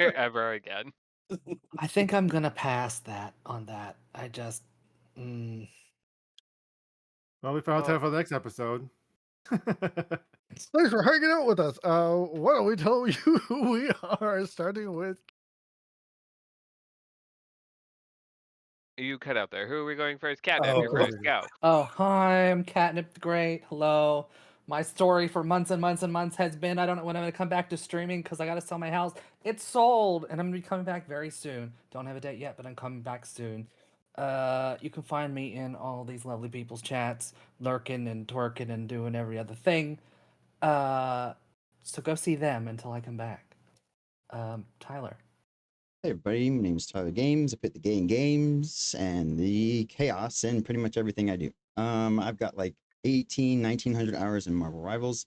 ever again. I think I'm gonna pass that on that. I just, mm, Well, we found time Well, for the next episode. Thanks for hanging out with us. Why don't we tell you who we are, starting with you cut out there. Who are we going first? Catnip, of oh, you're course cool. first. we do. Go. Oh, hi, I'm Catnip the Great. Hello. My story for months and months and months has been I don't know when I'm gonna come back to streaming because I gotta sell my house. It's sold, and I'm gonna be coming back very soon. Don't have a date yet, but I'm coming back soon. You can find me in all these lovely people's chats, lurking and twerking and doing every other thing. Uh, so go see them until I come back. Tyler. Hey everybody, my name is TylerGaymes. I put the gay in games and the chaos in pretty much everything I do. I've got like 1900 hours in Marvel Rivals.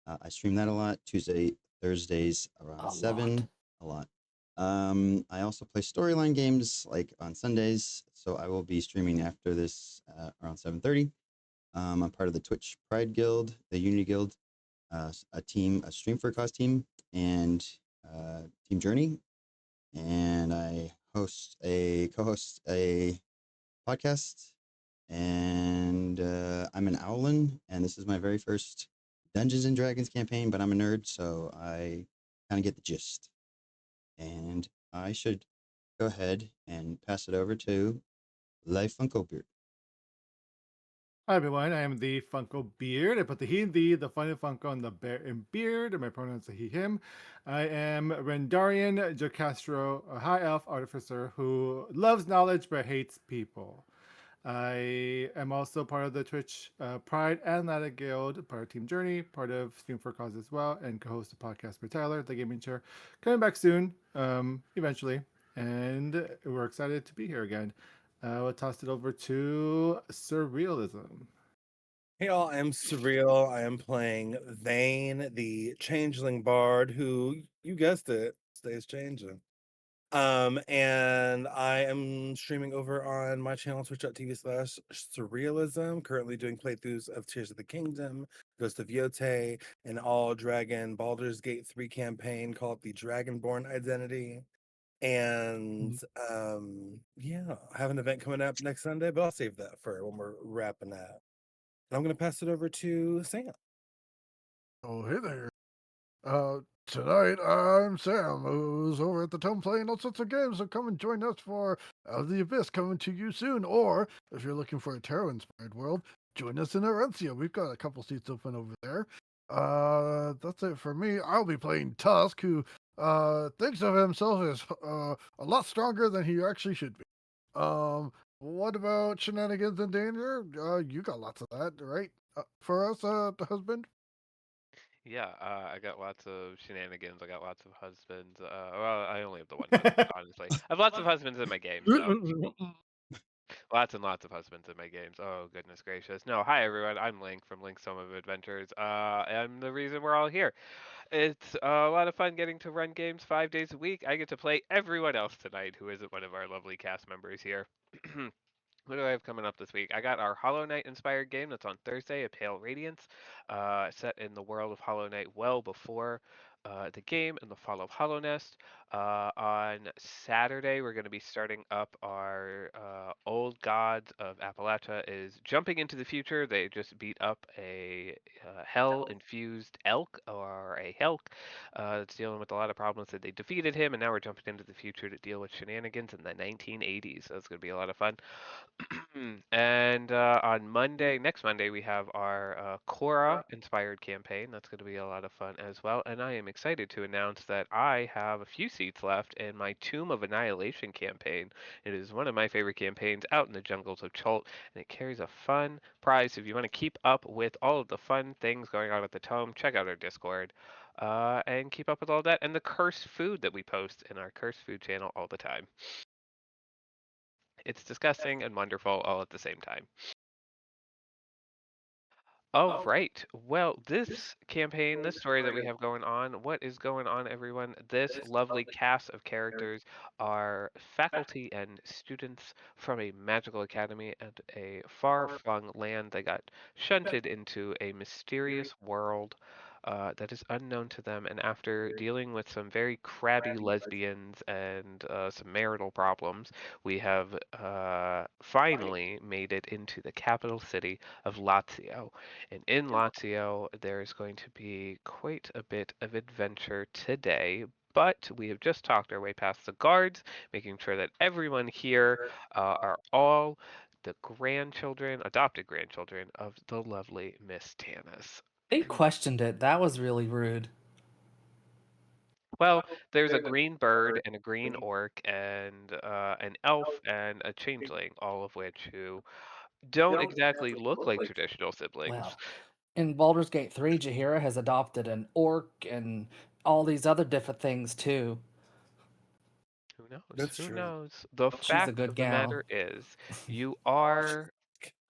I stream that a lot, Tuesday, Thursdays around A 7, lot. a lot. I also play storyline games like on Sundays, so I will be streaming after this around 7:30. I'm part of the Twitch Pride Guild, the Unity Guild, a Stream for a Cause team, and Team Journey, and I co-host a podcast, and I'm an Owlin, and this is my very first Dungeons and Dragons campaign, but I'm a nerd, so I kind of get the gist. And I should go ahead and pass it over to TheFunkoBeard. Hi everyone, I am the Funko Beard. I put the he and the fun and Funko on the bear and beard, and my pronouns are he, him. I am Rendarian Jocastro, a high elf artificer who loves knowledge but hates people. I am also part of the Twitch Pride and Ladder Guild, part of Team Journey, part of Stream for Cause as well, and co-host a podcast with Tyler, the Gaming Chair. Coming back soon, eventually, and we're excited to be here again. We'll toss it over to Surrealism. Hey y'all, I'm Surreal. I am playing Vane, the changeling bard who, you guessed it, stays changing. And I am streaming over on my channel, twitch.tv/surrealism, currently doing playthroughs of Tears of the Kingdom, Ghost of Yote, an all-dragon Baldur's Gate 3 campaign called the Dragonborn Identity. And yeah, I have an event coming up next Sunday, but I'll save that for when we're wrapping up. I'm going to pass it over to Sam. Oh, hey there. Tonight I'm Sam, who's over at the town playing all sorts of games. So come and join us for Out of the Abyss coming to you soon. Or if you're looking for a tarot-inspired world, join us in Arencia. We've got a couple seats open over there. That's it for me. I'll be playing Tusk, who thinks of himself as a lot stronger than he actually should be. What about shenanigans and danger? You got lots of that, right? For us, the husband. Yeah, I got lots of shenanigans. I got lots of husbands. Well, I only have the one husband, honestly. I have lots of husbands in my games, though. Lots and lots of husbands in my games. Oh, goodness gracious. No, hi everyone. I'm Link from Link's Home of Adventures. And the reason we're all here. It's a lot of fun getting to run games 5 days a week. I get to play everyone else tonight who isn't one of our lovely cast members here. What do I have coming up this week? I got our Hollow Knight inspired game that's on Thursday, A Pale Radiance, set in the world of Hollow Knight well before the game and the fall of Hollow Nest. On Saturday, we're going to be starting up our Old Gods of Appalachia is jumping into the future. They just beat up a hell-infused elk or a helk that's dealing with a lot of problems that they defeated him, and now we're jumping into the future to deal with shenanigans in the 1980s. So it's going to be a lot of fun. And on Monday, next Monday, we have our Korra inspired campaign. That's going to be a lot of fun as well. And I am excited to announce that I have a few seats left in my Tomb of Annihilation campaign. It is one of my favorite campaigns out in the jungles of Chult, and it carries a fun prize. If you want to keep up with all of the fun things going on at the tome, check out our Discord. And keep up with all that and the cursed food that we post in our cursed food channel all the time. It's disgusting and wonderful all at the same time. All right. Well, this campaign, this story that we have going on, what is going on, everyone? This lovely cast of characters are faculty and students from a magical academy at a far-flung land. They got shunted into a mysterious world that is unknown to them. And after dealing with some very crabby lesbians and some marital problems, we have finally made it into the capital city of Lazio. And in Lazio, there is going to be quite a bit of adventure today. But we have just talked our way past the guards, making sure that everyone here are all the grandchildren, adopted grandchildren of the lovely Miss Tanis. They questioned it. That was really rude. Well, there's a green bird and a green orc and an elf and a changeling, all of which who don't exactly look like traditional siblings. Well, in Baldur's Gate 3, Jaheira has adopted an orc and all these other different things too. Who knows? That's Who true. knows? The She's a fact good of the gal. matter is, you are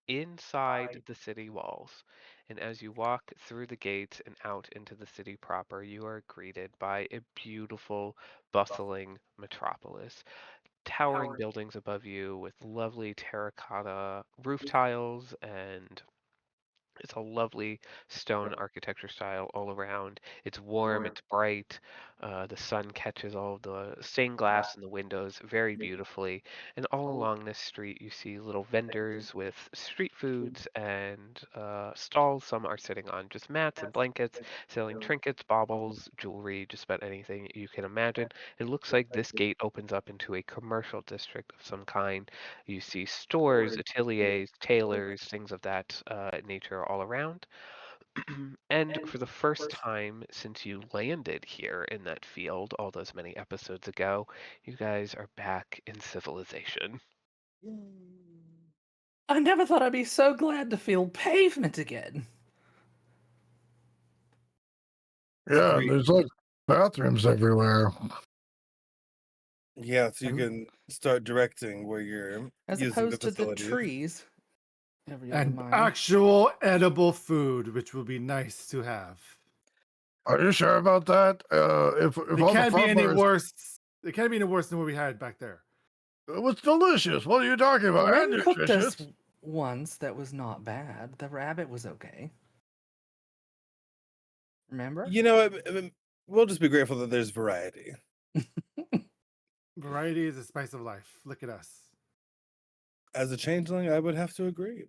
inside the city walls. And as you walk through the gates and out into the city proper, you are greeted by a beautiful, bustling metropolis. Towering buildings above you with lovely terracotta roof tiles, and it's a lovely stone architecture style all around. It's warm, it's bright. The sun catches all of the stained glass in the windows very beautifully. And all along this street, you see little vendors with street foods and stalls. Some are sitting on just mats and blankets, selling trinkets, baubles, jewelry, just about anything you can imagine. It looks like this gate opens up into a commercial district of some kind. You see stores, ateliers, tailors, things of that nature all around. And for the first time since you landed here in that field all those many episodes ago, you guys are back in civilization. I never thought I'd be so glad to feel pavement again. Yeah, Agreed. there's like bathrooms everywhere. Yeah, so you And- can start directing where you're As using opposed the to the facilities. trees. Every other And mile. actual edible food, which will be nice to have. Are you sure about that? If It all can't the be any farmers, worse. It can't be any worse than what we had back there. it was delicious. What are you talking about? And Ren cooked nutritious. us once that was not bad. The rabbit was okay. Remember? You know, we'll just be grateful that there's variety. Variety is the spice of life. Look at us. As a changeling, I would have to agree.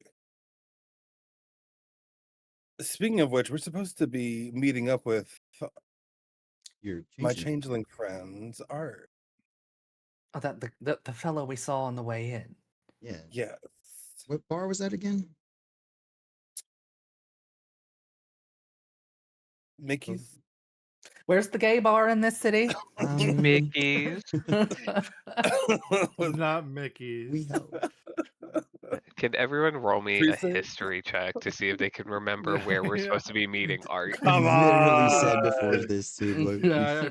Speaking of which, we're supposed to be meeting up with You're my changing. changeling friends, Art. Oh, that the fellow we saw on the way in. Yeah. Yes. What bar was that again? Mickey's. Where's the gay bar in this city? Mickey's. It's not Mickey's. We hope. Can everyone roll me a Precinct? history check to see if they can remember where we're Yeah. supposed to be meeting Art? Come I literally said before on. this too. But Yeah,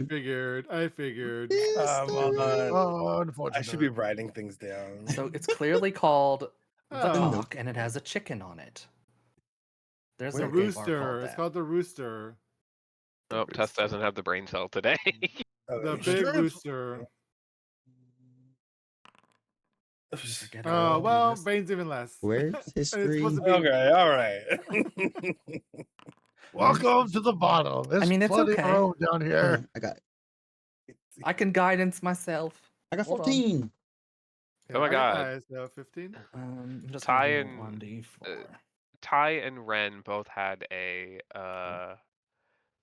I figured. Come on. Oh, I unfortunately. should be writing things down. So it's clearly called the Oh. Cock, and it has a chicken on it. There's The no gay bar rooster. called It's that. called the rooster. Oh, Tess doesn't have the brain cell today. Oh, The you big should. rooster. Forget Oh, all well, this. Bane's even less. where's And it's history? supposed to be Okay, all right. Welcome to the bottom. There's mean, it's plenty okay. of room down here. I got I can guidance myself. I got Hold on. 14. Oh my I got God. eyes, so 15. I'm just Ty gonna do and, 1d4. Ty and Ren both had a.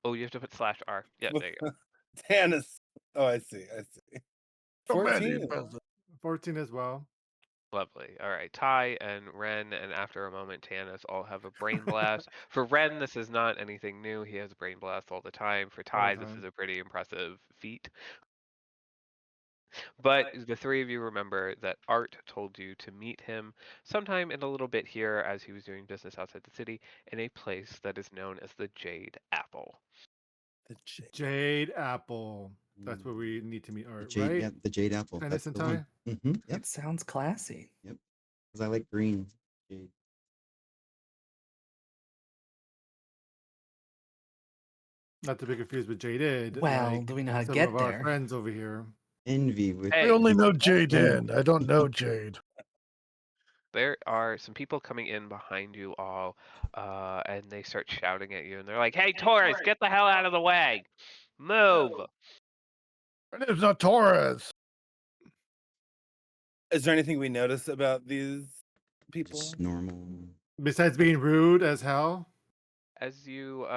Oh, you have to put /R. Yeah, there you go. Tanis. Oh, I see. So many 14. presents. 14 as well. Lovely. All right. Ty and Ren, and after a moment, Tanis all have a brain blast. For Ren, this is not anything new. He has a brain blast all the time. For Ty, this time. is a pretty impressive feat. But the three of you remember that Art told you to meet him sometime in a little bit here as he was doing business outside the city in a place that is known as the Jade Apple. The J. Jade Apple. That's where we need to meet The Art, jade, right? yep, the jade apple. Tennis That's and the one. Yep. It sounds classy. Because I like green jade. Not to be confused with Jaded. Well, like do we know how to some get of our there? friends over here. Envy with Hey. I only know Jade. I don't know Jade. there are some people coming in behind you all, and they start shouting at you, and they're like, "Hey, Torres, get the hell out of the way! Move!" My name's not Torres. Is there anything we notice about these people? Just normal. Besides being rude as hell. As you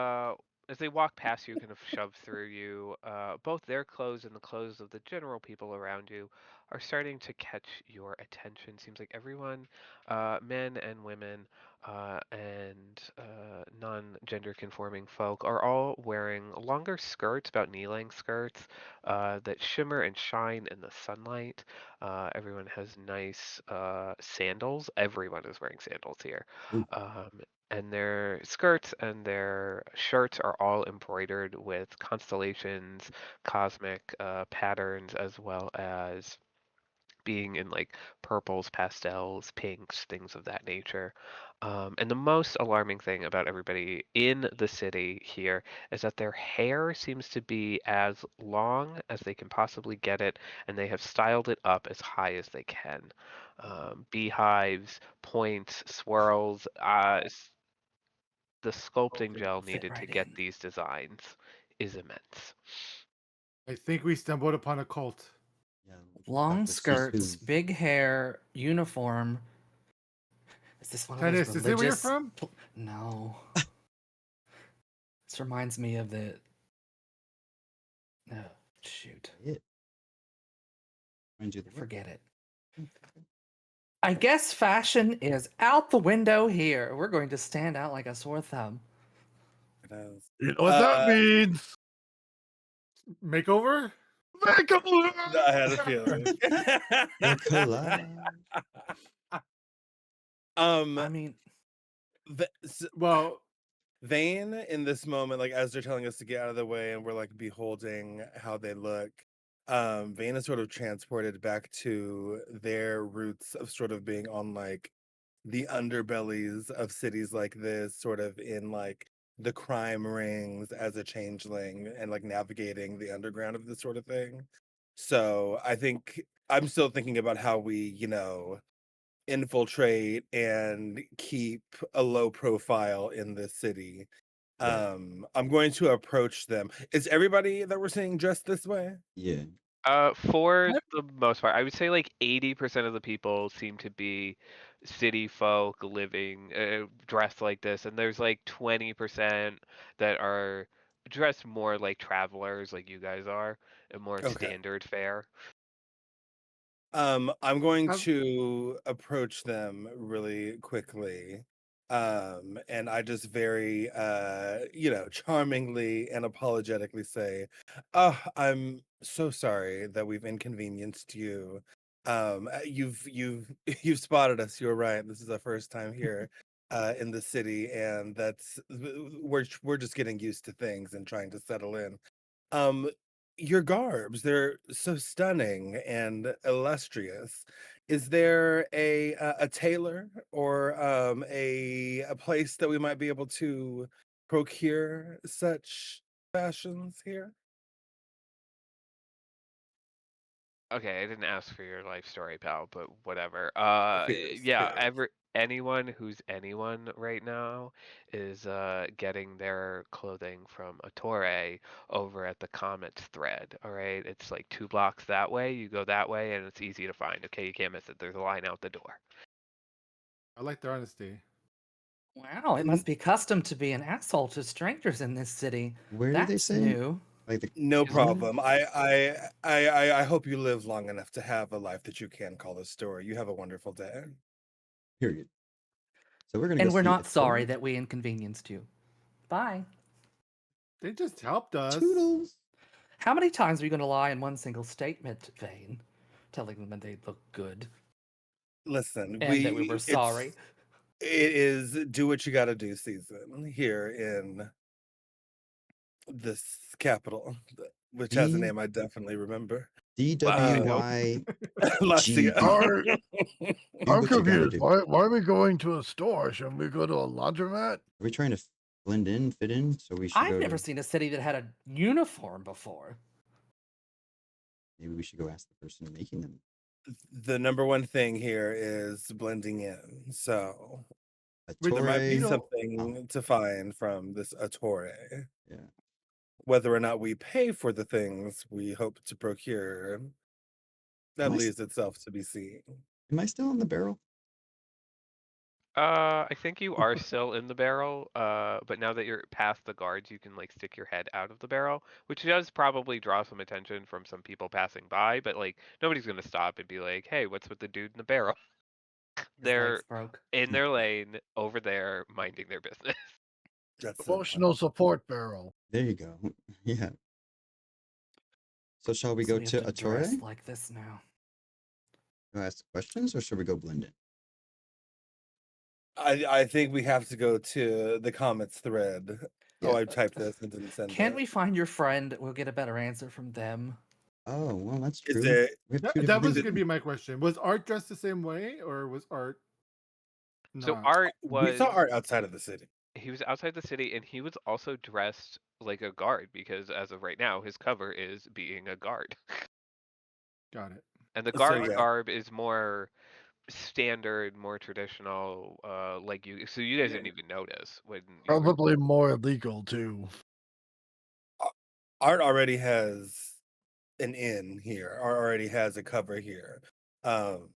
as they walk past you, kind of shove through you, both their clothes and the clothes of the general people around you are starting to catch your attention. Seems like everyone, men and women, and non-gender conforming folk, are all wearing longer skirts, about knee-length skirts, that shimmer and shine in the sunlight. Everyone has nice sandals. Everyone is wearing sandals here. Ooh. And their skirts and their shirts are all embroidered with constellations, cosmic patterns, as well as being in like purples, pastels, pinks, things of that nature. And the most alarming thing about everybody in the city here is that their hair seems to be as long as they can possibly get it, and they have styled it up as high as they can. Beehives, points, swirls, the sculpting gel Fit needed to right get in. these designs is immense. I think we stumbled upon a cult. Yeah. Long Dr. skirts, Sisu. big hair, uniform. Is this one of Tennis, those is it where you're religious? from? No. This reminds me of the. Oh, shoot. It. Reminds you of the what? Forget it. I guess fashion is out the window here. We're going to stand out like a sore thumb. You know what that means? Makeover? Makeover! I had a feeling. The collage. I mean, Well, Vane in this moment, like as they're telling us to get out of the way and we're like beholding how they look, Vane is sort of transported back to their roots of sort of being on like the underbellies of cities like this, sort of in like the crime rings as a changeling and like navigating the underground of this sort of thing. So I think I'm still thinking about how we, infiltrate and keep a low profile in this city. Right. I'm going to approach them. Is everybody that we're seeing dressed this way? Yeah. For the most part, I would say like 80% of the people seem to be city folk living, dressed like this, and there's like 20% that are dressed more like travelers, like you guys are, and more Okay. standard fare. I'm going Have- to approach them really quickly. And I just very charmingly and apologetically say, "Oh, I'm so sorry that we've inconvenienced you. You've you've spotted us. You're right. This is our first time here in the city, and we're just getting used to things and trying to settle in. Um, your garbs, they're so stunning and illustrious. Is there a tailor or a place that we might be able to procure such fashions here?" Okay, I didn't ask for your life story, pal, but whatever. Fierce, Yeah, fierce. anyone who's anyone right now is getting their clothing from a Torre over at the Comets thread. All right, it's like 2 blocks that way. You go that way, and it's easy to find. Okay, you can't miss it. There's a line out the door. I like their honesty. wow, it must be custom to be an asshole to strangers in this city. Where did they That's say? new. Like the No Excuse me? problem. I hope you live long enough to have a life that you can call a story. You have a wonderful day. Period. So we're gonna And go we're see not a sorry tour. that we inconvenienced you. Bye. They just helped us. Toodles. How many times are you going to lie in one single statement, Vane? Telling them that they look good Listen, and that we were sorry. It is do what you got to do season here in this capital, which has a D name I definitely remember. DWY. Lacia. Are, Do I'm what you gotta confused. do. Why are we going to a store? Shouldn't we go to a laundromat? Are we trying to blend in, fit in? So we should I've go never to. seen a city that had a uniform before. Maybe we should go ask the person making them. The number one thing here is blending in. So Wait, there might be you Attore. know, something to find from this Attore. Yeah. Whether or not we pay for the things we hope to procure, that Am I, leaves itself to be seen. am I still in the barrel? I think you are still in the barrel, but now that you're past the guards, you can like stick your head out of the barrel, which does probably draw some attention from some people passing by, but like nobody's gonna stop and be like, "Hey, what's with the dude in the barrel?" His They're legs broke. in their lane over there minding their business. That's so Emotional support barrel. There you go. Yeah. So shall we So go we have to to dress Attore? like this now. Do I ask questions or should we go blend in? I think we have to go to the comments thread. Yeah. Oh, I typed this and didn't send Can't it. we find your friend? We'll get a better answer from them. Oh, well, that's Is true. it We have that, two that different was things. going to be my question. Was Art dressed the same way, or was Art So not? Art we saw was art outside of the city. he was outside the city and he was also dressed like a guard because as of right now his cover is being a guard. Got it. And the So guard's yeah, garb is more standard, more traditional, like you so you guys didn't even notice when you were Probably more illegal too. art already has an inn here, or already has a cover here. Um,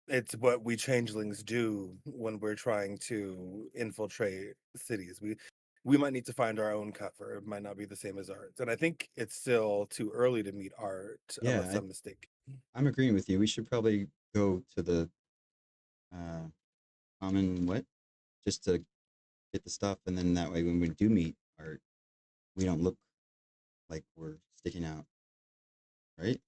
it's what we changelings do when we're trying to infiltrate cities. We might need to find our own cover. It might not be the same as Art's, and I think it's still too early to meet Art, unless Yeah, I'm mistaken. I'm agreeing with you. We should probably go to the common what? Just to get the stuff, and then that way when we do meet Art, we don't look like we're sticking out, right?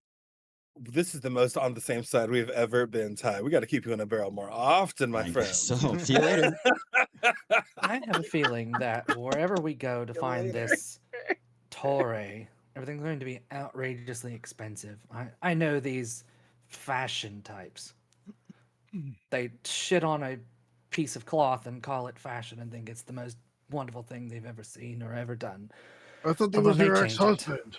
This is the most on the same side we've ever been, Ty. We got to keep you in a barrel more often, my I friend. guess so. See you later. I have a feeling that wherever we go to See you find later. this Torre, everything's going to be outrageously expensive. I know these fashion types. They shit on a piece of cloth and call it fashion and think it's the most wonderful thing they've ever seen or ever done. I thought that Although was they your change it. ex-husband.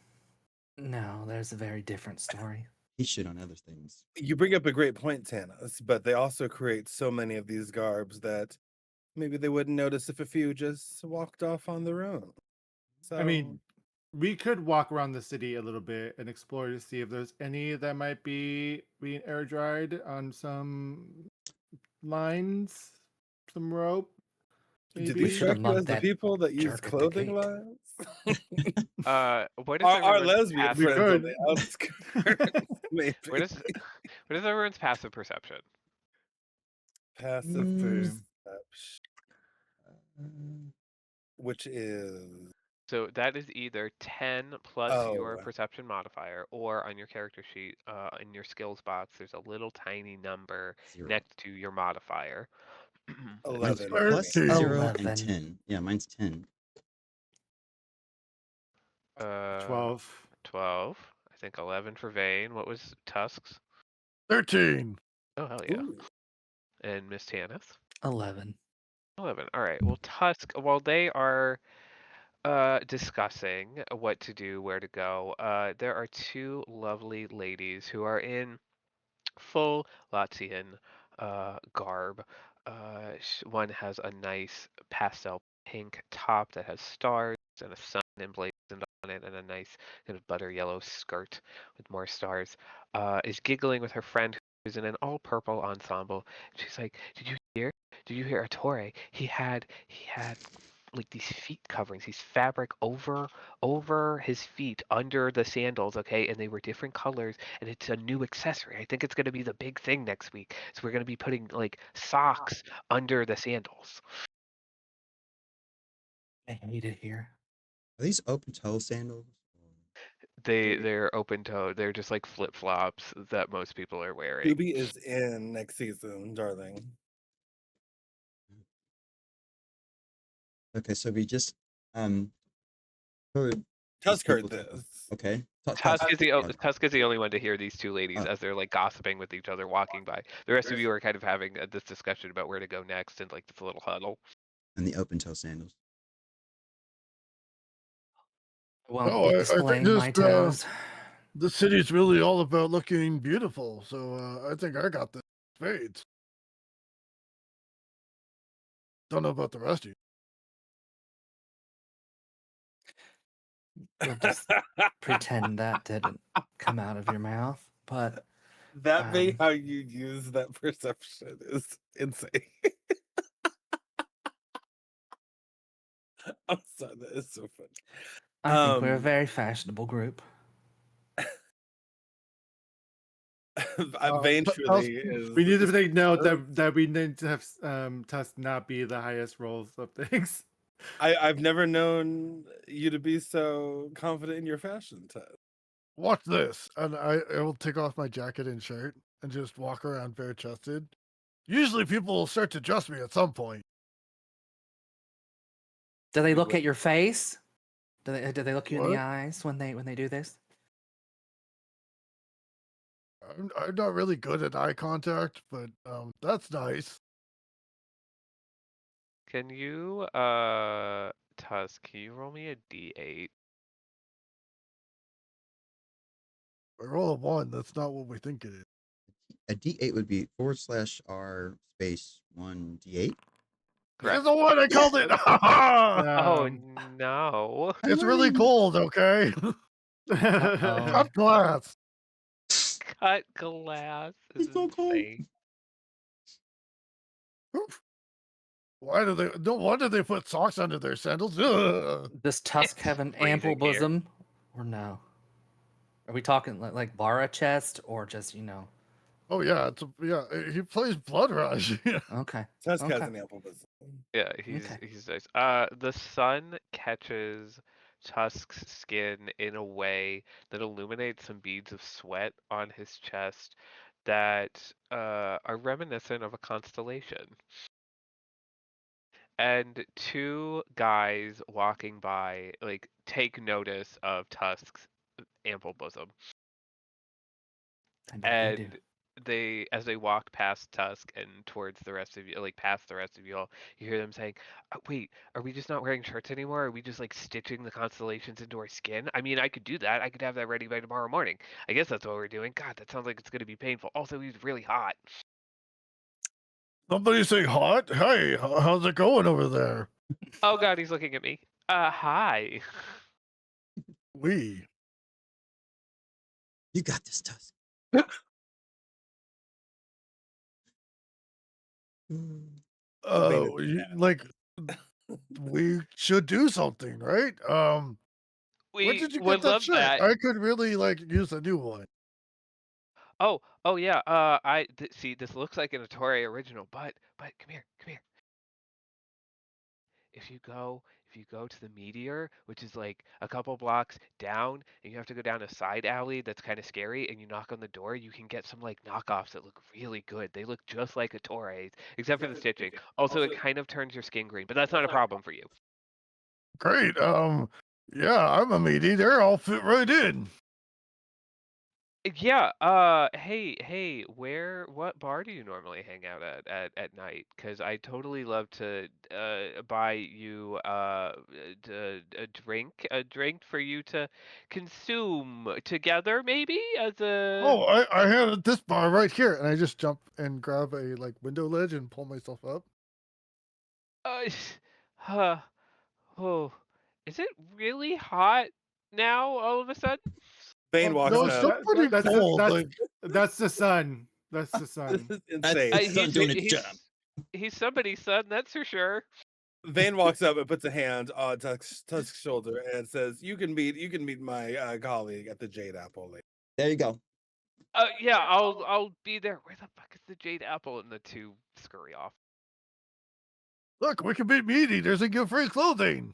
No, there's a very different story. He shit on other things. You bring up a great point, Tanis, but they also create so many of these garbs that maybe they wouldn't notice if a few just walked off on their own. So I mean, we could walk around the city a little bit and explore to see if there's any that might be being air dried on some lines, some rope. did Maybe. these should have strike you as mugged the that people that use jerk at the clothing gate. lines? what is Our everyone's lesbian We friends on could. the outskirts, maybe. what is everyone's passive perception? Passive Mm. perception, Uh, which is So that is either 10 plus your oh, perception modifier, or on your character sheet, in your skills box, there's a little tiny number 0. next to your modifier. Mine's 11. plus 13. 0 11. and 10. Yeah, mine's 10. 12. 12. I think 11 for Vane. What was Tusk's? 13. Oh, hell yeah. Ooh. And Miss Tanith? 11. 11. All right. Well, Tusk, while they are discussing what to do, where to go, there are two lovely ladies who are in full Latvian garb. One has a nice pastel pink top that has stars and a sun emblazoned on it, and a nice kind of butter yellow skirt with more stars. Is giggling with her friend who's in an all purple ensemble. She's like, "Did you hear? Did you hear Attore? He had like these feet coverings, these fabric over his feet under the sandals, okay, and they were different colors, and it's a new accessory. I think it's going to be the big thing next week. So we're going to be putting like socks under the sandals." I hate it here. Are these open toe sandals? They're open toe. They're just like flip flops that most people are wearing. Scooby is in next season, darling. Okay, so we just heard these Tusk heard people talk- this. Okay. Tusk is the Tusk. Tusk is the only one to hear these two ladies Oh. as they're like gossiping with each other walking by. The rest of you are kind of having this discussion about where to go next and like this little huddle. And the open toe sandals. I won't No, I think explain my just, toes. The city's really all about looking beautiful, so I think I got the spades. Don't know about the rest of you. We'll just pretend that didn't come out of your mouth, but That being how you use that perception is insane. I'm sorry, that is so funny. I think we're a very fashionable group. Vane truly We is. need to take note that we need to have Tusk not be the highest rolls of things. I've never known you to be so confident in your fashion, Ted. Watch this, and I will take off my jacket and shirt and just walk around bare chested. Usually, people will start to trust me at some point. Do they look at your face? Do they look you in the What? eyes when they do this? I'm not really good at eye contact, but that's nice. Can you, Tusk, can you roll me a D8? I roll a 1. That's not what we think it is. A D8 would be /R space 1D8. Correct. It's the one I called it. Oh no. It's really cold. Okay. Uh-oh. Cut glass. Cut glass is It's so cold. insane. Why do they? No wonder they put socks under their sandals. Ugh. Does Tusk have an ample freezing here. bosom, or no? Are we talking like Lara chest, or just Oh yeah, he plays Blood Rush. Okay. Tusk has Okay. an ample bosom. Yeah, he's Okay. he's nice. The sun catches Tusk's skin in a way that illuminates some beads of sweat on his chest that are reminiscent of a constellation. And two guys walking by like take notice of Tusk's ample bosom. I bet they do. And as they walk past Tusk and towards the rest of you, like past the rest of you all, you hear them saying, wait, are we just not wearing shirts anymore? Are we just like stitching the constellations into our skin? I mean, I could do that. I could have that ready by tomorrow morning. I guess that's what we're doing. God, that sounds like it's going to be painful. Also, he's really hot. Somebody say hot. Hey, how's it going over there? Oh God, he's looking at me. Hi. We. You got this, Tusk. Like we should do something, right? Where We did you get would that love shirt? that. I could really like use a new one. Oh yeah. See, this looks like an Attore original, but come here. If you go to the Meteor, which is like a couple blocks down, and you have to go down a side alley that's kind of scary, and you knock on the door, you can get some like knockoffs that look really good. They look just like Attore's, except for the stitching. Also, it kind of turns your skin green, but that's not a problem for you. Great. Yeah, I'm a meat eater. I'll fit right in. Yeah. Hey. What bar do you normally hang out at night? Because I totally love to buy you a drink for you to consume together, maybe as a. Oh, I had this bar right here, and I just jump and grab a like window ledge and pull myself up. Uh, oh, is it really hot now all of a sudden? Vane walks No, it's up. still pretty cold. That's the sun. That's the This sun. is insane. It's not doing its job. He's somebody's son, that's for sure. Vane walks up and puts a hand on Tusk's shoulder and says, "You can meet my colleague at the Jade Apple later." There you go. Yeah, I'll be there. Where the fuck is the Jade Apple? And the two scurry off. Look, we can be meat eaters and get free clothing.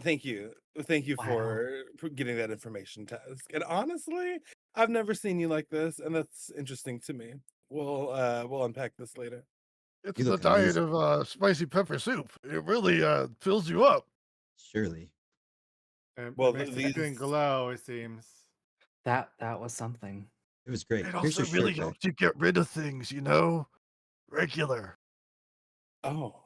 Thank you for getting that information, Tusk. And honestly, I've never seen you like this, and that's interesting to me. We'll unpack this later. It's You the look diet amazing. of spicy pepper soup. It really fills you up. Surely. Well, It makes the these- skin glow, it seems. That was something. It was great. It Here's also your really shirt back. helps you get rid of things, you know? Regular. Oh,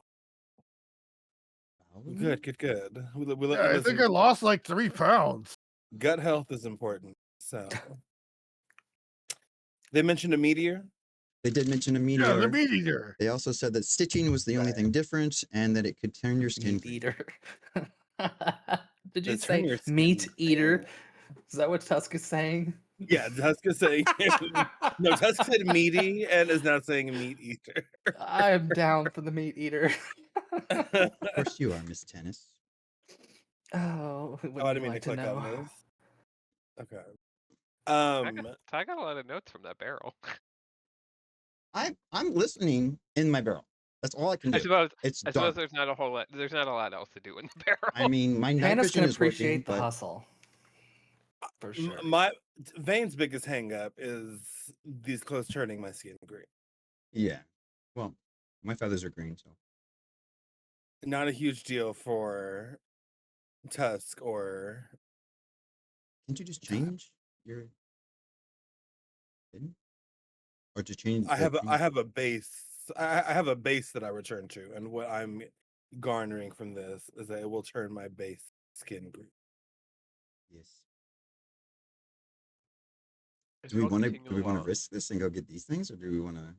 Wow. good. Yeah, I think I lost like 3 pounds. gut health is important. So they mentioned a meteor. They did mention a Yeah, the meteor. meat eater. They also said that stitching was the only Right. thing different, and that it could turn your skin Meat green. eater. Did you Does turn say your skin meat eater? green. Is that what Tusk is saying? Yeah, Tuska saying no. Tusk said meaty and is now saying meat eater. I'm down for the meat eater. Of course you are, Miss Tennis. Oh, who Oh, I wouldn't didn't you mean to like to click on know? this. Okay. I got a lot of notes from that barrel. I'm listening in my barrel. That's all I can I do. suppose. It's I suppose dark. there's not a whole lot. There's not a lot else to do in the barrel. I mean, my night Tannis vision can is working, appreciate the but hustle. For sure. My Vane's biggest hang up is these clothes turning my skin green. yeah. Well, my feathers are green, so Not a huge deal for Tusk or can't you just change your skin? Or to change I have change- a base. I have a base that I return to, and what I'm garnering from this is that it will turn my base skin green. Yes. As Do we you all want to continue along, risk this and go get these things, or do we want to?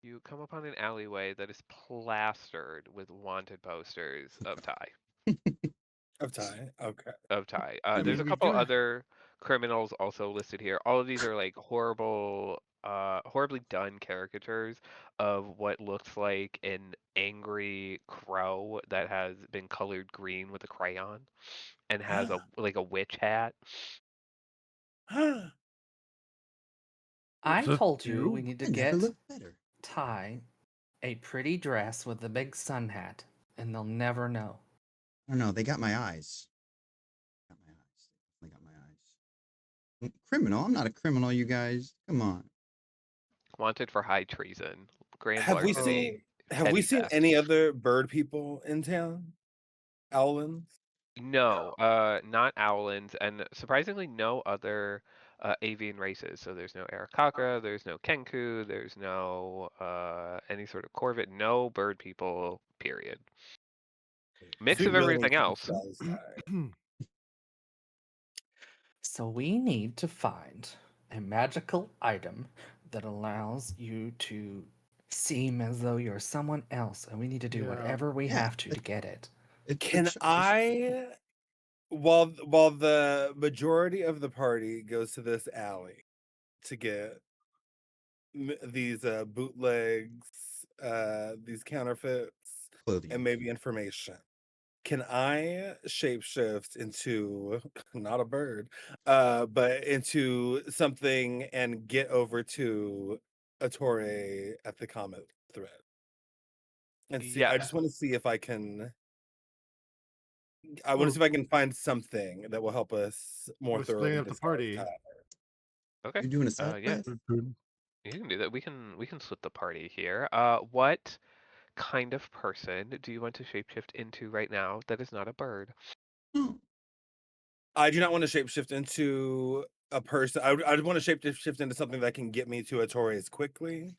you come upon an alleyway that is plastered with wanted posters of Ty. Of Ty. Okay. Of Ty. I There's mean, a we couple do have- other criminals also listed here. All of these are like horribly done caricatures of what looks like an angry crow that has been colored green with a crayon and has a witch hat. I Is this told you you? we need to I never get look better. Ty a pretty dress with a big sun hat, and they'll never know. Oh no, they got my eyes. Got my eyes. They got my eyes. Criminal? I'm not a criminal, you guys. Come on. Wanted for high treason. Grand Have we larceny. seen Have we petty seen theft. any other bird people in town? Owlins? No, not owlins, and surprisingly, no other avian races. So there's no Arakaka, there's no Kenku, there's no any sort of corvid, no bird people. Period. Mix We of really need everything to else. disguise Ty. So we need to find a magical item that allows you to seem as though you're someone else, and we need to do Yeah. whatever we Yeah, have to get it. Can I, while the majority of the party goes to this alley to get these bootlegs, these counterfeits, clothing? and maybe information, can I shapeshift into not a bird, but into something and get over to Attore at the Comet thread and see? I Yes. just want to see if I can. I want to see if I can find something that will help us more We're thoroughly splitting up the disguise party. Ty. Okay. You're doing a side Yeah, quest? you can do that. We can split the party here. What kind of person do you want to shapeshift into right now that is not a bird? Oh, I do not want to shapeshift into a person. I want to shapeshift into something that can get me to Attore's quickly,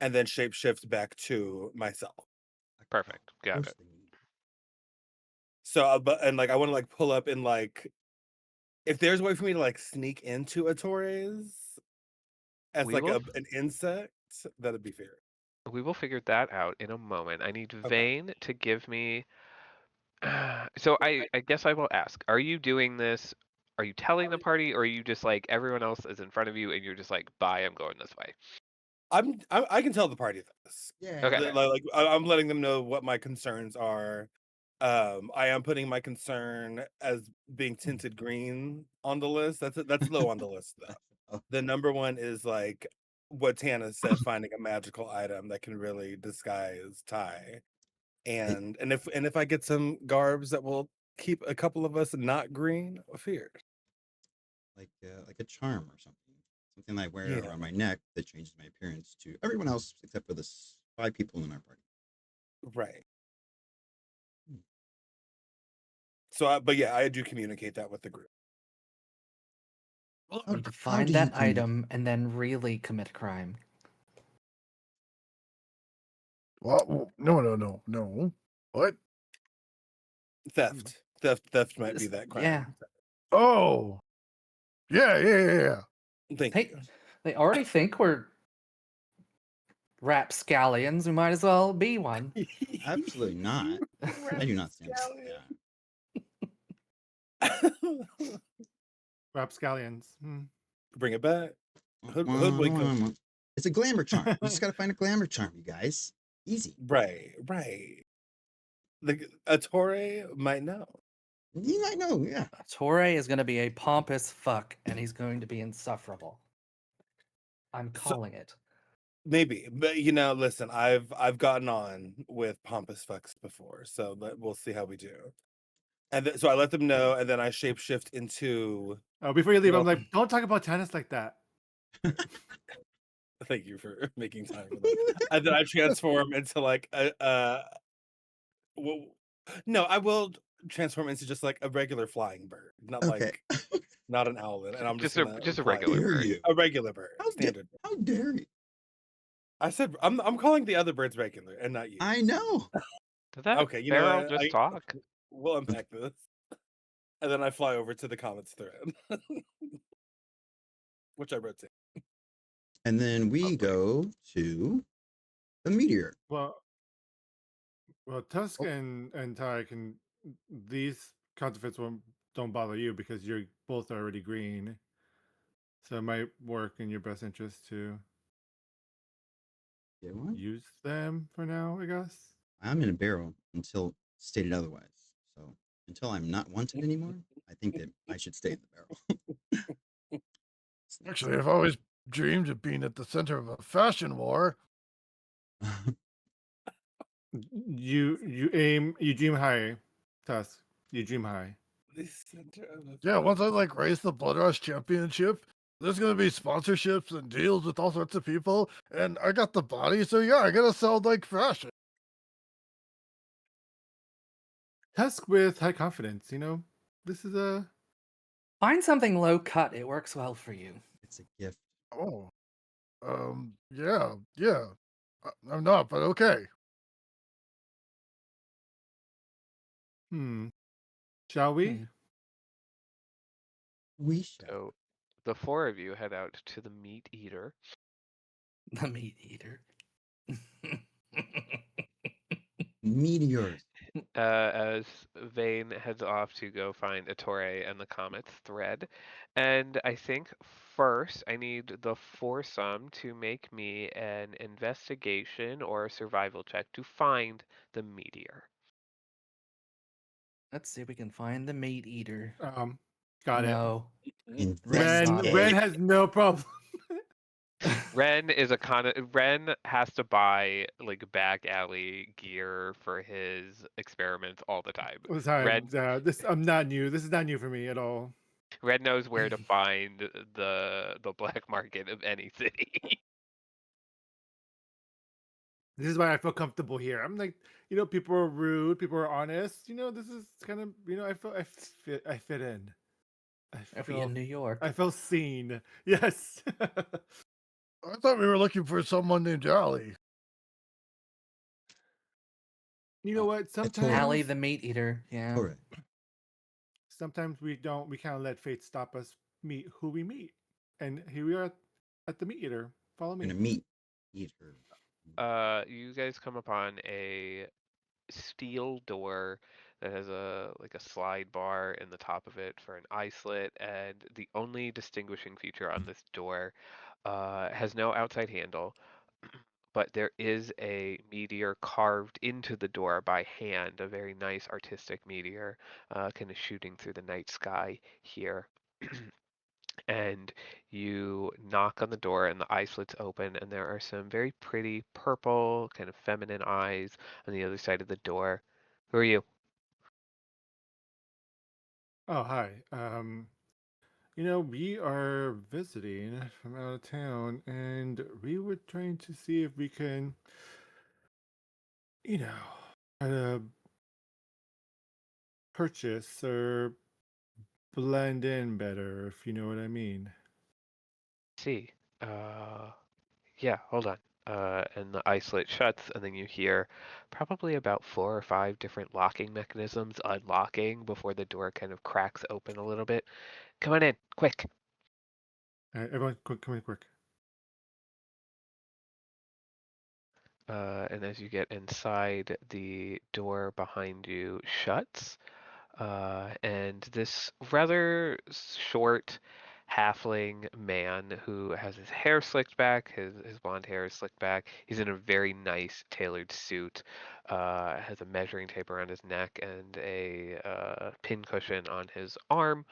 and then shapeshift back to myself. Perfect. of Got course it. they need. So, but and like I want to like pull up and like, if there's a way for me to like sneak into Attore's as We like will an insect, that'd be fair. We will figure that out in a moment. I need Okay. Vane to give me. So I guess I will ask: are you doing this? Are you telling the party, or are you just like everyone else is in front of you, and you're just like, "Bye, I'm going this way." I can tell the party this. Yeah. Okay. I'm letting them know what my concerns are. I am putting my concern as being tinted green on the list. That's low on the list though. Oh, The number one is like what Tana said, finding a magical item that can really disguise Ty. And if I get some garbs that will keep a couple of us not green, fear. like a charm or something. Something I wear Yeah. around my neck that changes my appearance to everyone else except for the 5 people in our party. Right. Hmm. So, but yeah, I do communicate that with the group. We How- need to how find do you that communicate? item and then really commit a crime. Well, no. What? Theft might be This- that crime. yeah. Oh, yeah. Thank Hey, you. they already think we're rapscallions. We might as well be one. Absolutely not. I do not stand for that. Rapscallions. Hmm. Bring it back. Hoodwink 'em. It's a glamour charm. You just got to find a glamour charm, you guys. Easy. Right. A Torre might know. You might know, yeah. Torre is going to be a pompous fuck, and he's going to be insufferable. I'm calling it. Maybe, but listen, I've gotten on with pompous fucks before, so we'll see how we do. And so I let them know, and then I shapeshift into. Oh, before you leave, Well- I'm like, don't talk about tennis like that. Thank you for making time for that. And then I transform into like well, no, I will transform into just like a regular flying bird, not Okay. not an owlet, and I'm just Just a fly regular over. bird. you? A regular bird, How standard. How dare you? I said I'm calling the other birds regular and not you. I know. Did that Okay, you know barrel what? just talk? We'll unpack this. And then I fly over to the comments thread, which I rotate. And then we Lovely. go to the meteor. Well, Tusk and Ty can. These counterfeits don't bother you because you're both already green. So it might work in your best interest to Get one? use them for now, I guess. I'm in a barrel until stated otherwise. So until I'm not wanted anymore, I think that I should stay in the barrel. Actually, I've always dreamed of being at the center of a fashion war. You dream high, Tusk. You dream high. The center of the Yeah, once I like race the Blood Rush Championship, there's gonna be sponsorships and deals with all sorts of people, and I got the body, so yeah, I gotta sell like fashion. Tusk with high confidence. This is a. Find something low cut. It works well for you. It's a gift. Oh, yeah. I'm not, but okay. Shall we? Hmm. We shall. So the four of you head out to the meat eater. The meat eater. Meteors. As Vane heads off to go find Ettore and the Comets thread. And I think first I need the foursome to make me an investigation or a survival check to find the meteor. Let's see if we can find the meat eater. Got No. Investigate. Ren has no problem. Ren has to buy like back alley gear for his experiments all the time. Ren I'm not new. This is not new for me at all. Red knows where to find the black market of any city. This is why I feel comfortable here. I'm like, people are rude, people are honest. This is kind of, I fit in. Are we in New York? I feel seen. Yes. I thought we were looking for someone named Allie. You know what? Sometimes Allie the meat eater. Yeah. Correct. Sometimes we don't. We kind of let fate stop us meet who we meet, and here we are at the meat eater. Follow me. And a meat eater. You guys come upon a steel door that has a slide bar in the top of it for an eye slit, and the only distinguishing feature on this door has no outside handle, but there is a meteor carved into the door by hand, a very nice artistic meteor, kind of shooting through the night sky here. And you knock on the door and the eye slits open, and there are some very pretty purple kind of feminine eyes on the other side of the door. Who are you? Oh, hi. We are visiting from out of town, and we were trying to see if we can, kind of purchase or blend in better, if you know what I mean. See. Yeah, hold on. and the eye slit shuts, and then you hear probably about 4 or 5 different locking mechanisms unlocking before the door kind of cracks open a little bit. Come on in, quick. All right, everyone, quick, come in, quick. And as you get inside, the door behind you shuts. And this rather short halfling man who has his hair slicked back, his blonde hair is slicked back. He's in a very nice tailored suit, has a measuring tape around his neck and a pincushion on his arm.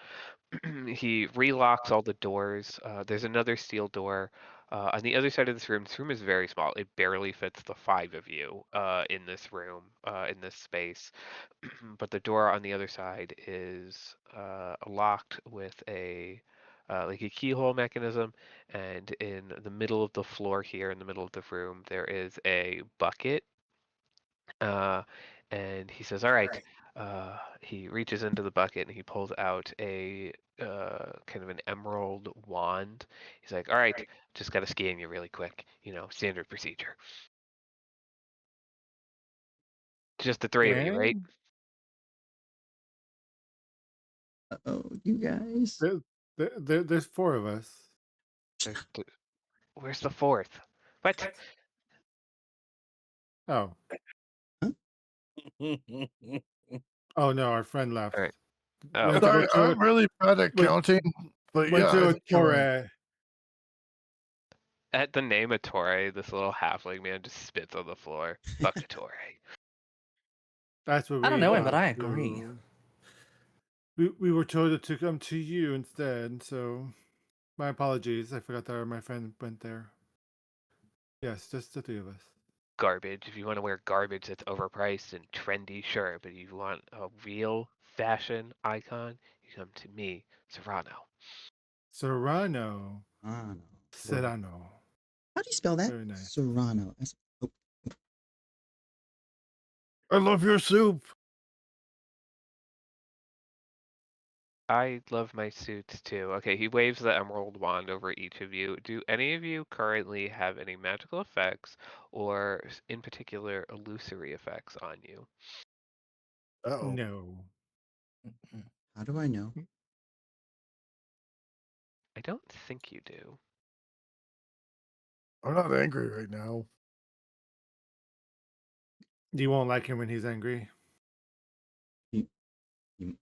He relocks all the doors. There's another steel door. On the other side of this room is very small. It barely fits the 5 of you in this room, in this space. But the door on the other side is locked with a like a keyhole mechanism, and in the middle of the floor here, in the middle of the room, there is a bucket. Uh, and he says, "All right." He reaches into the bucket and he pulls out a kind of an emerald wand. He's like, "All right, just got to scan you really quick. Standard procedure. Just the 3 of you, right?" And Oh, you guys. there's 4 of us. Where's the 4th? What? Oh, Huh? oh no, our friend left. All right. Oh. Went Sorry, to I'm really bad at went- counting, but went yeah, to I a think you're right. Torre. At the name of Torre, this little halfling man just spits on the floor. Fuck the Torre. That's what we I don't know him, but got I agree. to. We were told to come to you instead, so my apologies. I forgot that my friend went there. Yes, just the 3 of us. Garbage. If you want to wear garbage that's overpriced and trendy, sure. But if you want a real fashion icon, you come to me, Serrano. Serrano. Serrano. Serrano. How do you spell that? Very nice. Serrano. Oh, I love your soup. I love my suits too. Okay, he waves the emerald wand over each of you. Do any of you currently have any magical effects or, in particular, illusory effects on you? Oh, No. how do I know? I don't think you do. I'm not angry right now. You won't like him when he's angry.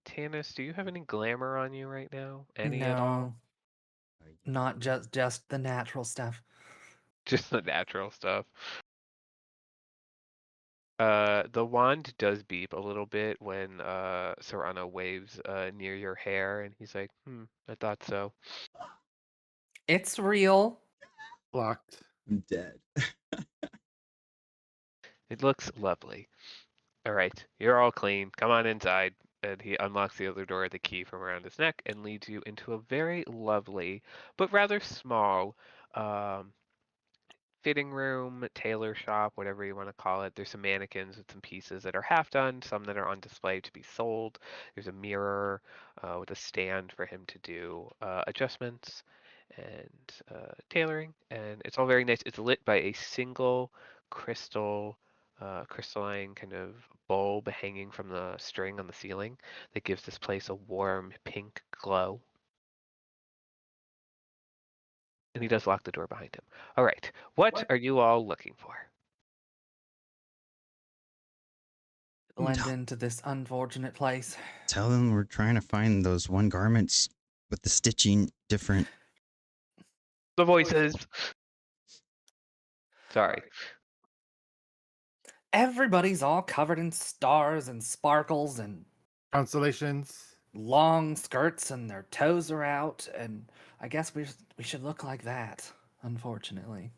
Tanis, do you have any glamour on you right now? Any at all? No, not just the natural stuff. Just the natural stuff. The wand does beep a little bit when Serrano waves near your hair, and he's like, I thought so. It's real. Blocked. I'm dead. It looks lovely. All right, you're all clean. Come on inside. And he unlocks the other door, the key from around his neck, and leads you into a very lovely, but rather small, fitting room, tailor shop, whatever you want to call it. There's some mannequins with some pieces that are half done, some that are on display to be sold. There's a mirror with a stand for him to do adjustments and tailoring, and it's all very nice. It's lit by a single crystalline kind of bulb hanging from the string on the ceiling that gives this place a warm pink glow. And he does lock the door behind him. All right, what are you all looking for? Blend into this unfortunate place. Tell them we're trying to find those one garments with the stitching different. The voices. Sorry. Everybody's all covered in stars and sparkles and Constellations. long skirts, and their toes are out. And I guess we should look like that. Unfortunately.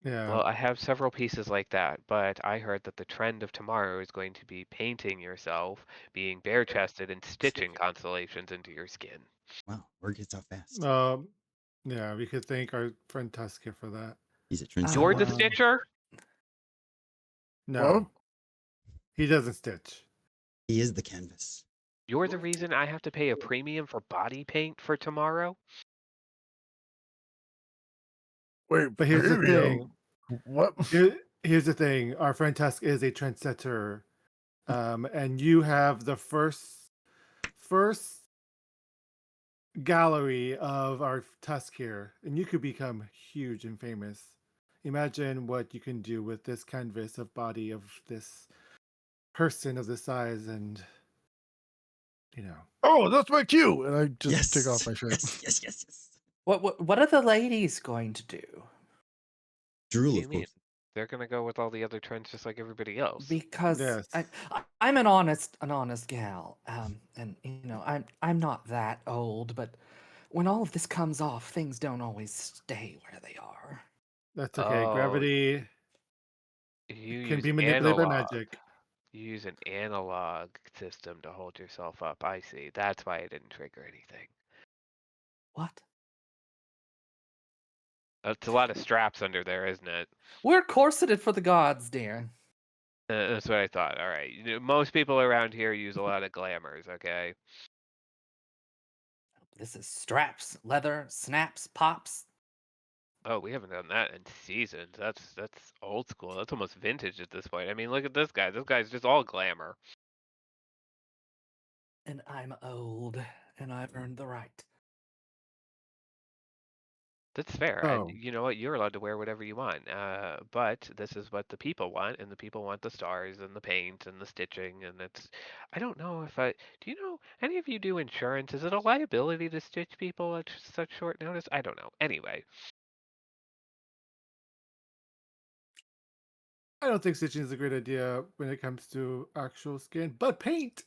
Yeah. Well, I have several pieces like that, but I heard that the trend of tomorrow is going to be painting yourself, being bare-chested, and stitching constellations into your skin. Wow, word gets out fast. Yeah, we could thank our friend Tusk here for that. He's a trendsetter. You're the Um, stitcher? No, Well, he doesn't stitch. He is the canvas. You're the reason I have to pay a premium for body paint for tomorrow? wait, But here's the premium? thing. What? Here's the thing. Our friend Tusk is a trendsetter, and you have the first gallery of our Tusk here, and you could become huge and famous. Imagine what you can do with this canvas of body of this person of this size, and Oh, that's my cue! And I just Yes. take off my shirt. Yes. What are the ladies going to do? What Drool, do you of mean? course. They're gonna go with all the other trends just like everybody else. Because Yes. I'm an honest gal, and I'm not that old, but when all of this comes off, things don't always stay where they are. That's okay. Oh, Gravity you can use be manipulated by analog. magic. You use an analog system to hold yourself up. I see. That's why it didn't trigger anything. What? That's a lot of straps under there, isn't it? We're corseted for the gods, dear. That's what I thought. All right. Most people around here use a lot of glamours, okay? This is straps, leather, snaps, pops. Oh, we haven't done that in seasons. That's old school. That's almost vintage at this point. I mean, look at this guy. This guy's just all glamour. And I'm old, and I've earned the right. That's fair. Oh. And you know what? You're allowed to wear whatever you want. But this is what the people want, and the people want the stars and the paint and the stitching. And I don't know if do you know, any of you do insurance? Is it a liability to stitch people at such short notice? I don't know. Anyway, I don't think stitching is a great idea when it comes to actual skin, but paint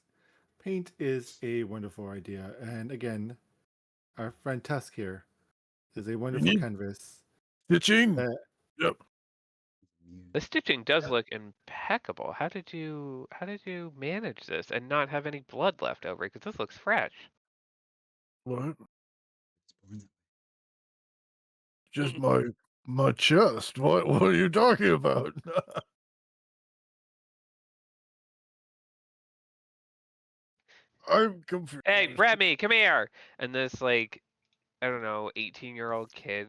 is a wonderful idea. And again, our friend Tusk here is a wonderful need- canvas. Stitching? Uh, Yep. the stitching does look impeccable. How did you manage this and not have any blood left over? Because this looks fresh. What? It's born that Just my chest. What are you talking about? I'm confused. Hey, Remy, come here! And this I don't know, 18-year-old kid,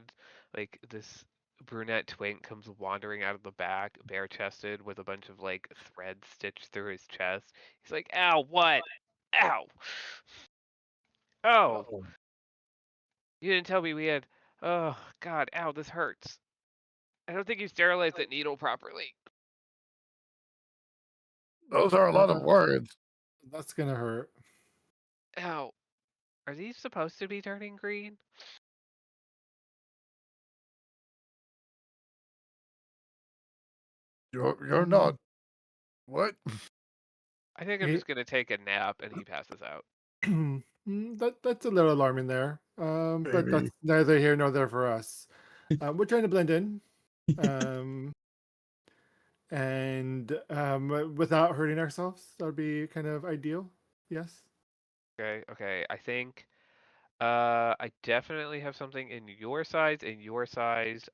this brunette twink comes wandering out of the back, bare-chested, with a bunch of threads stitched through his chest. He's like, "Ow, what? Ow! Oh, Oh, you didn't tell me we had. Oh God, ow, this hurts. I don't think you sterilized that needle properly. those are a lot of words. That's gonna hurt. Ow, are these supposed to be turning green? You're not. What? I think I'm Hey. just gonna take a nap and he passes out. That's a little alarming there. But Maybe. that's neither here nor there for us. We're trying to blend in, and without hurting ourselves. That would be kind of ideal. Yes. Okay. I think I definitely have something in your size.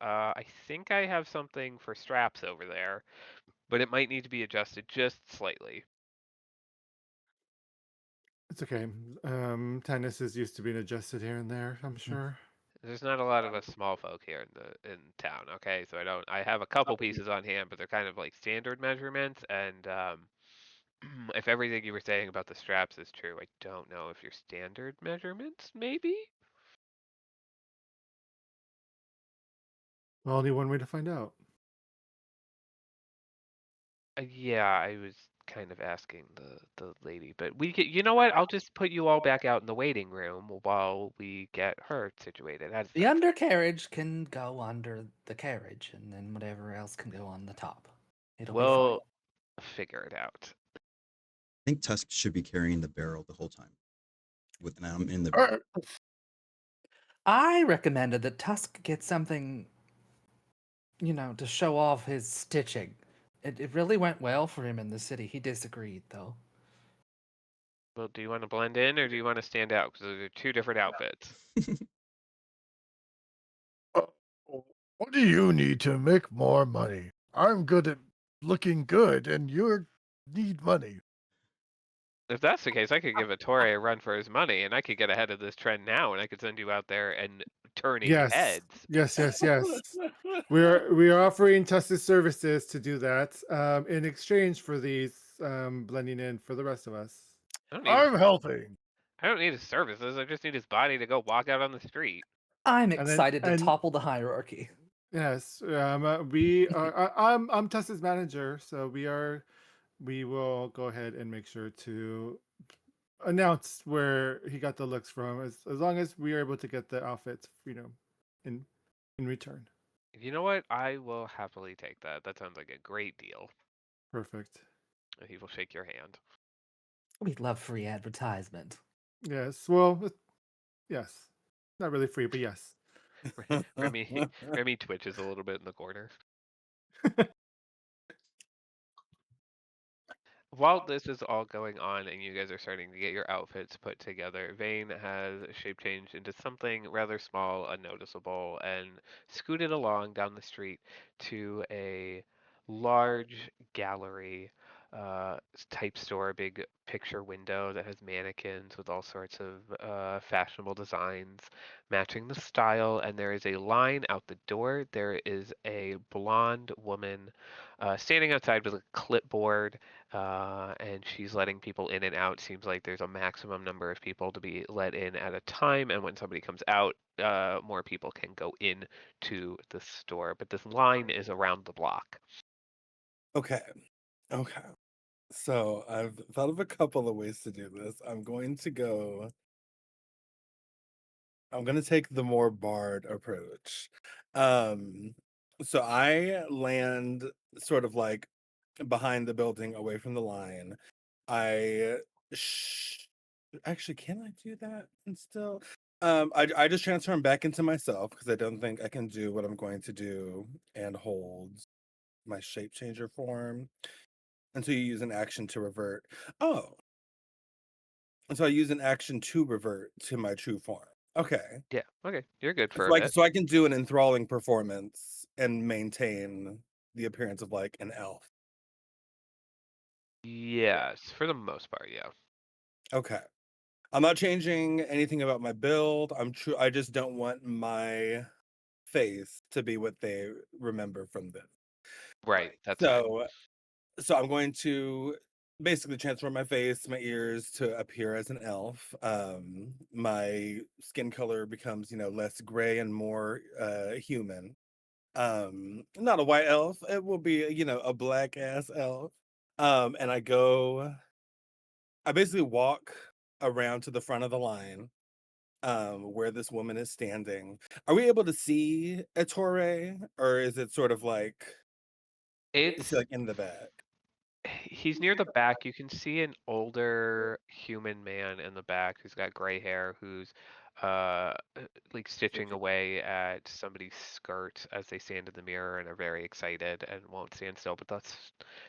I think I have something for straps over there, but it might need to be adjusted just slightly. It's okay. Tennis is used to being adjusted here and there, I'm sure. There's not a lot of us small folk here in town, okay? So I have a couple pieces on hand, but they're kind of like standard measurements, and if everything you were saying about the straps is true, I don't know if your standard measurements, maybe? Well, only one way to find out. Yeah, I was kind of asking the lady, but you know what? I'll just put you all back out in the waiting room while we get her situated. How does The that sound? undercarriage can go under the carriage, and then whatever else can go on the top. It'll be We'll figure it out. I think Tusk should be carrying the barrel the whole time. With I'm in the All barrel. right. I recommended that Tusk get something, to show off his stitching. It really went well for him in the city. He disagreed, though. Well, do you want to blend in or do you want to stand out? Because those are two different outfits. What do you need to make more money? I'm good at looking good, and you need money. If that's the case, I could give Ettore a run for his money, and I could get ahead of this trend now, and I could send you out there and turning Yes. heads. Yes. we're offering Tessa's services to do that in exchange for these blending in for the rest of us. I'm helping. I don't need his services. I just need his body to go walk out on the street. I'm And then excited to topple the hierarchy. yes, we are. I'm Tessa's manager, so we will go ahead and make sure to announce where he got the looks from, as long as we are able to get the outfits, in return. You know what? I will happily take that. That sounds like a great deal. Perfect. And he will shake your hand. We love free advertisement. Yes. Well, yes. Not really free, but yes. Remy twitches a little bit in the corner. While this is all going on and you guys are starting to get your outfits put together, Vane has shape changed into something rather small, unnoticeable, and scooted along down the street to a large gallery type store, big picture window that has mannequins with all sorts of fashionable designs matching the style. And there is a line out the door. There is a blonde woman standing outside with a clipboard, and she's letting people in and out. Seems like there's a maximum number of people to be let in at a time, and when somebody comes out, more people can go in to the store. But this line is around the block. Okay. Okay. So I've thought of a couple of ways to do this. I'm going to take the more bard approach. So I land sort of like behind the building away from the line. Actually, can I do that and still? I just transform back into myself because I don't think I can do what I'm going to do and hold my shape changer form until you use an action to revert. Oh, and so I use an action to revert to my true form. Okay. Yeah, okay, you're good for So a I, bit. so I can do an enthralling performance and maintain the appearance of like an elf. Yes, for the most part, yeah. Okay. I'm not changing anything about my build. I just don't want my face to be what they remember from this. Right, that's fine. So I'm going to basically transform my face, my ears to appear as an elf. My skin color becomes, less gray and more human. Not a white elf. It will be, a black ass elf. And I basically walk around to the front of the line, where this woman is standing. Are we able to see Ettore, or is it sort of like is he It's like in the back? He's near the back. You can see an older human man in the back who's got gray hair, who's like stitching away at somebody's skirt as they stand in the mirror and are very excited and won't stand still. But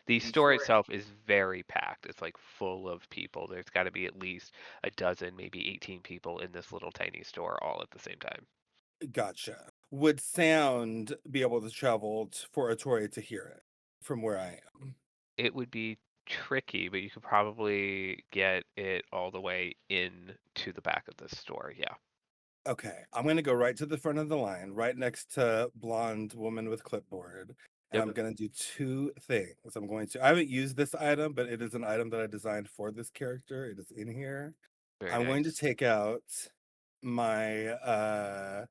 the store itself is very packed. It's like full of people. There's got to be at least a dozen, maybe 18 people in this little tiny store all at the same time. Gotcha. Would sound be able to travel for Ettore to hear it from where I am? It would be tricky, but you could probably get it all the way in to the back of the store. Yeah. Okay, I'm gonna go right to the front of the line, right next to blonde woman with clipboard, and Yep. I'm gonna do two things. I haven't used this item, but it is an item that I designed for this character. It is in here. Very I'm going to nice. take out my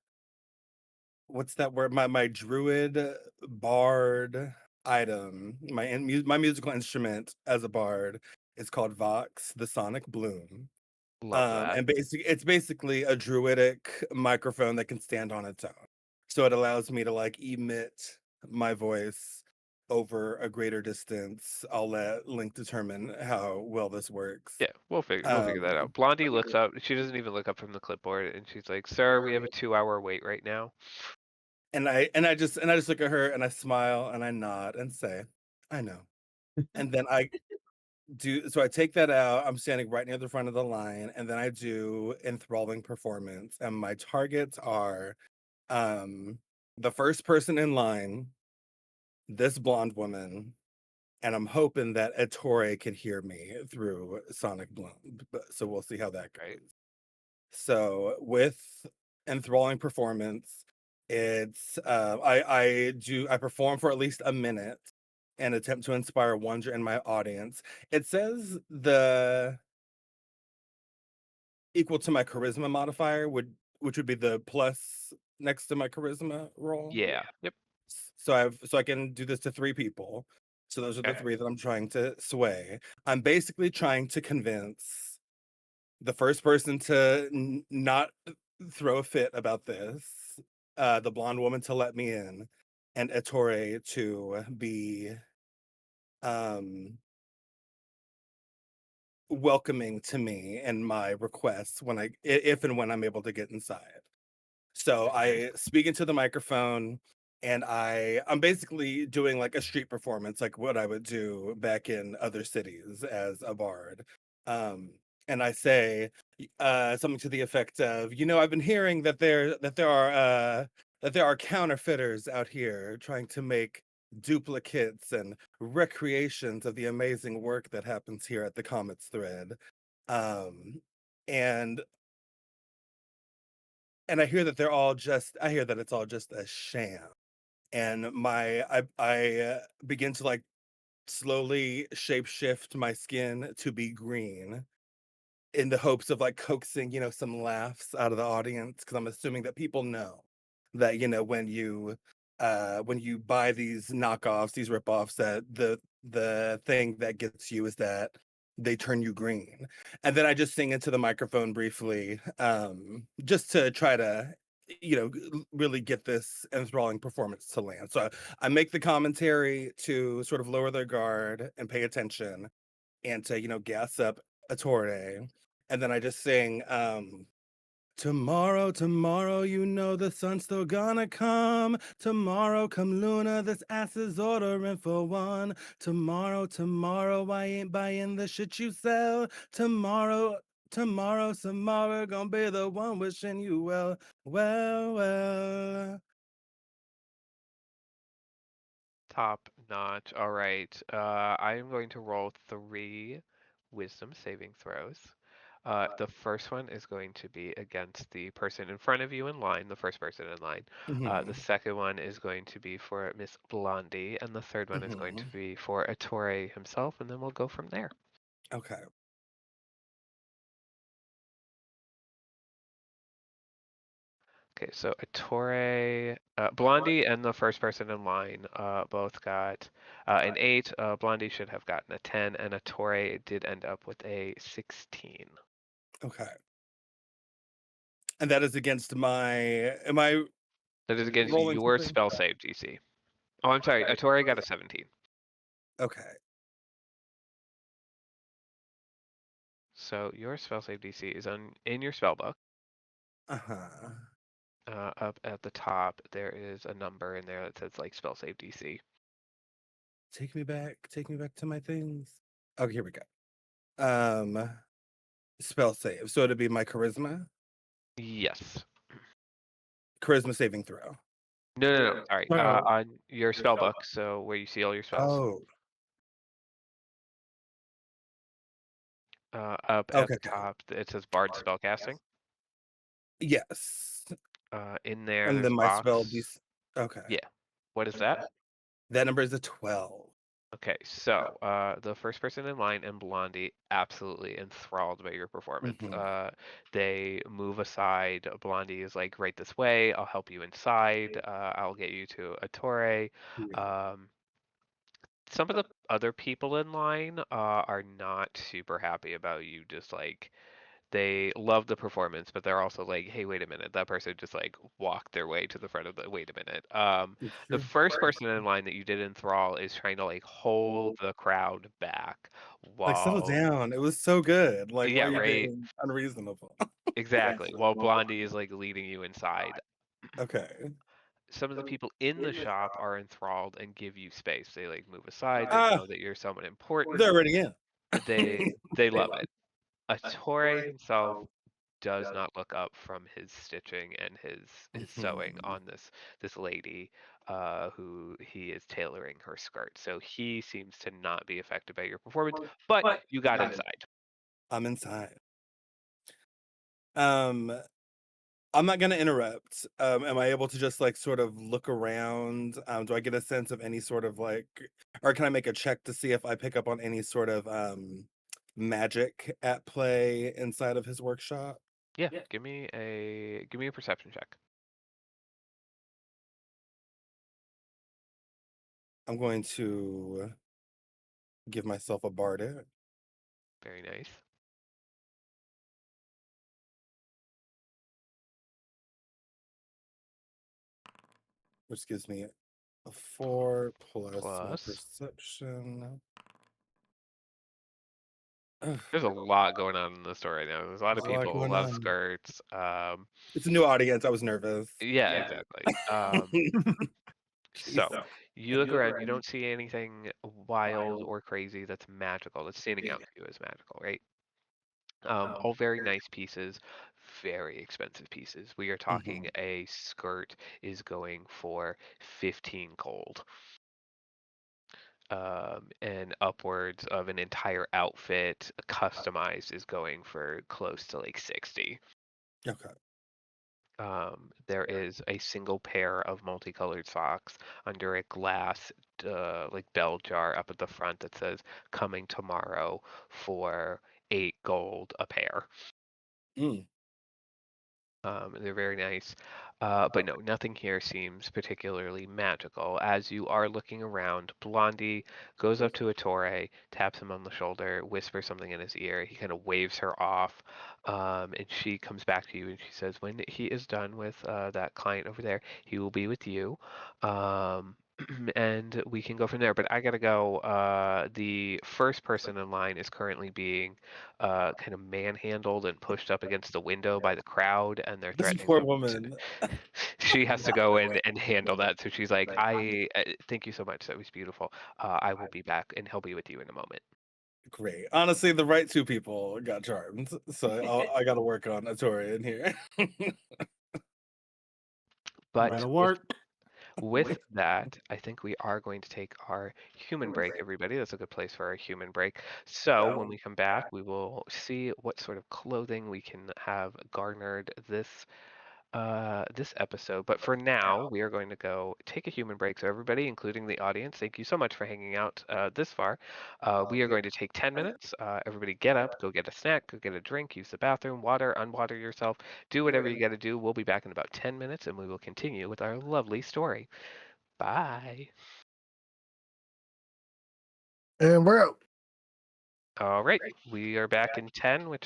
what's that word? My druid bard item. My musical instrument as a bard is called Vox, the Sonic Bloom. Love that. And it's basically a druidic microphone that can stand on its own. So it allows me to like emit my voice over a greater distance. I'll let Link determine how well this works. Yeah, we'll figure that out. Blondie looks up. She doesn't even look up from the clipboard, and she's like, "Sir, we have a 2-hour wait right now." And I just look at her and I smile and I nod and say, I know. And then I take that out. I'm standing right near the front of the line, and then I do enthralling performance. And my targets are the first person in line, this blonde woman, and I'm hoping that Ettore can hear me through Sonic Bloom. So we'll see how that goes. Right. So with enthralling performance I perform for at least a minute and attempt to inspire wonder in my audience. It says the equal to my charisma modifier which would be the plus next to my charisma roll. Yeah. Yep. So I can do this to 3 people. So those are the Okay. 3 that I'm trying to sway. I'm basically trying to convince the first person to not throw a fit about this, the blonde woman to let me in, and Ettore to be welcoming to me and my requests if and when I'm able to get inside. So I speak into the microphone and I'm basically doing like a street performance, like what I would do back in other cities as a bard. Um, and I say something to the effect of, I've been hearing that there are counterfeiters out here trying to make duplicates and recreations of the amazing work that happens here at the Comets Thread. Um, and and I hear that it's all just a sham. And I begin to like slowly shapeshift my skin to be green in the hopes of like coaxing, some laughs out of the audience, because I'm assuming that people know that, when you buy these knockoffs, these ripoffs, that the thing that gets you is that they turn you green. And then I just sing into the microphone briefly, just to try to really get this enthralling performance to land. So I make the commentary to sort of lower their guard and pay attention, and to gas up Ettore. And then I just sing, tomorrow, tomorrow, the sun's still gonna come. Tomorrow, come Luna, this ass is ordering for one. Tomorrow, tomorrow, I ain't buying the shit you sell. Tomorrow, tomorrow, gonna be the one wishing you well, well. Top notch. All right. I am going to roll 3 wisdom saving throws. The first one is going to be against the person in front of you in line, the first person in line. The Mhm, second one is going to be for Miss Blondie, and the third one is going to mhm. be for Ettore himself, and then we'll go from there. Okay. Okay, so Ettore, Blondie, and the first person in line both got an 8. Blondie should have gotten a 10, and Ettore did end up with a 16. Okay. And that is against am I That is against rolling your something? spell save DC. Oh, I'm sorry, Ettore got a 17. Okay. So your spell save DC is in your spell book. Uh-huh. Up at the top, there is a number in there that says like spell save DC. Take me back to my things. Okay, here we go. Um, spell save. So it'd be my charisma Yes. saving throw. No. Sorry. Oh. On your spell book, so where you see all your spells. Oh, Up at okay. the top, it says Bard spellcasting. Yes. In there, And there's then a my spell box. okay. Yeah. What is that? That number is a 12. Okay, so the first person in line and Blondie absolutely enthralled by your performance. Mhm. They move aside. Blondie is like, right this way. I'll help you inside. I'll get you to Ettore. Yeah. Um, some of the other people in line are not super happy about you just like they love the performance, but they're also like, hey, wait a minute, that person just like walked their way to the front of the. Wait a minute. It's The true. first person in line that you did enthrall is trying to like hold the crowd back Like, settle while, down. It was so good. Like, why yeah, are you right, being unreasonable? exactly. While Blondie is like leading you inside. Okay. Some of the people in the shop are enthralled and give you space. They like move aside. They Ah, know that you're someone important. they're already in. They love it. Ettore himself does not look up from his stitching and his sewing Mhm. on this lady who he is tailoring her skirt. So he seems to not be affected by your performance, but you got inside. I'm inside. Um, I'm not gonna interrupt. Am I able to just like sort of look around? Do I get a sense of any sort of like, or can I make a check to see if I pick up on any sort of magic at play inside of his workshop? Yeah, give me a perception check. I'm going to give myself a bardic. Very nice. Which gives me a 4 plus my Plus. perception. There's a lot going on in the story now. There's a lot of There's a lot people, a going lot of on. skirts. It's a new audience. I was nervous. Yeah, exactly. So Jeez. you look around, you don't see anything wild or crazy that's magical, that's standing out to you as magical, right? All very nice pieces, very expensive pieces. We are talking a skirt is going for 15 gold. And upwards of an entire outfit customized is going for close to like 60. Okay. There is a single pair of multicolored socks under a glass like bell jar up at the front that says coming tomorrow for 8 gold a pair. Mm. They're very nice. But no, nothing here seems particularly magical. As you are looking around, Blondie goes up to Ettore, taps him on the shoulder, whispers something in his ear. He kind of waves her off, and she comes back to you and she says, when he is done with that client over there, he will be with you. And we can go from there. But I gotta go. The first person in line is currently being kind of manhandled and pushed up against the window by the crowd, and they're This threatening poor to. woman. She has to go in and handle that. So she's like, "I thank you so much. That was beautiful. I will be back, and he'll be with you in a moment." Great. Honestly, the right two people got charmed. So I got to work on Ettore in here. But That'll work. with that, I think we are going to take our human break, everybody. That's a good place for our human break. So when we come back, we will see what sort of clothing we can have garnered this episode. But for now, we are going to go take a human break. So everybody, including the audience, thank you so much for hanging out this far. We are going to take 10 minutes. Everybody get up, go get a snack, go get a drink, use the bathroom, water, unwater yourself, do whatever you got to do. We'll be back in about 10 minutes and we will continue with our lovely story. Bye. And we're out. All right, we are back in 10, which